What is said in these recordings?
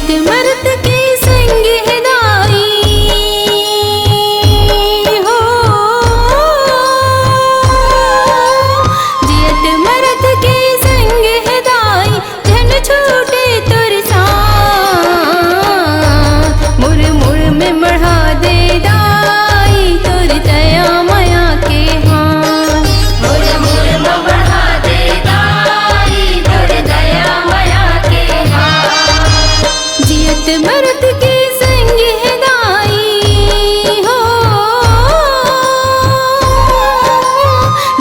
मर्द के संग हिदाई हो, जियत मर्द के संग हिदाई जन छूटे तुर साथ। मुड़ मुड़ में बढ़ा दे दाई तुर दया माया के हाथ। मुड़ मुड़ में बढ़ा दे दाई तुर दया माया के हाथ। जियत मर्द के संग हिदाई हो,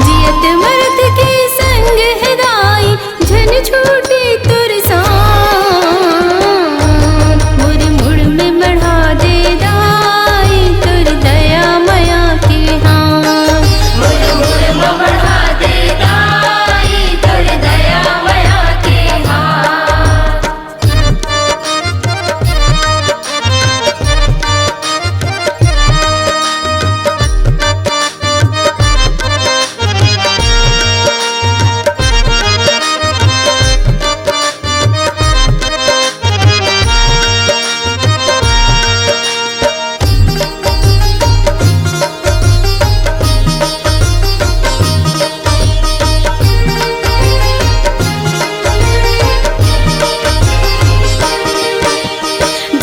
जियत मर्द के संग हिदाई झन छूटे तुर साथ। मुड़ मुड़ में बढ़ा दे दाई तुर दया माया के हाथ। मुड़ मुड़ में बढ़ा दे दाई तुर दया माया के हाथ।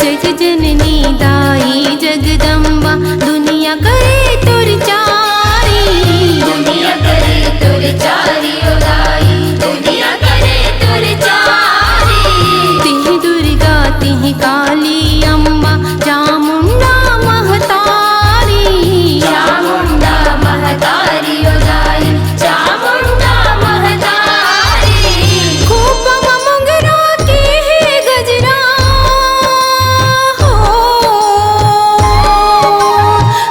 जग जननी दाई जगदम्बा दुनिया करे तुर चारी। दुनिया करे तुर चारी ओ दाई, दुनिया करे तुर चारी। तिहि दुर्गा तिहि काली अम्बा चामुंडा महतारी। चामुंडा महतारी ओ दाई, चामुंडा महतारी। खूपम मुंगरा के है गजरा हो,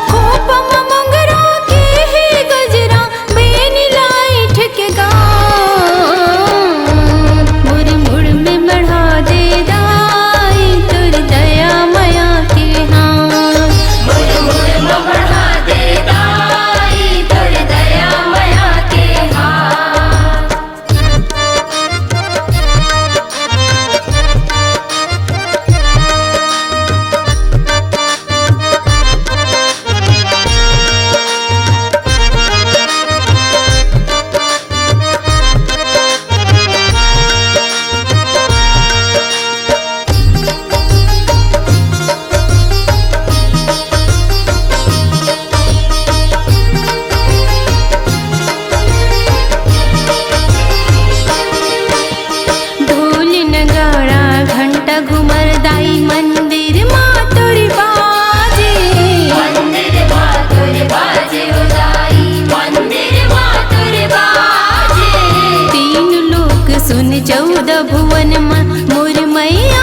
खूपम मुंगरा के है गजरा बेनी लाइठ के गान। मुड़ मुड़ में बढ़ा दे दाई तुर दया माया के हाथ। मुड़ मुड़ में बढ़ा दे दाई तुर दया माया के हाथ। ढोल नगाड़ा घंटा घुमर दाई मंदिर मातुर बाजे। मंदिर मातुर बाजे ओ दाई, मंदिर मातुर बाजे। तीन लोक सुन 14 भुवन मोर मैया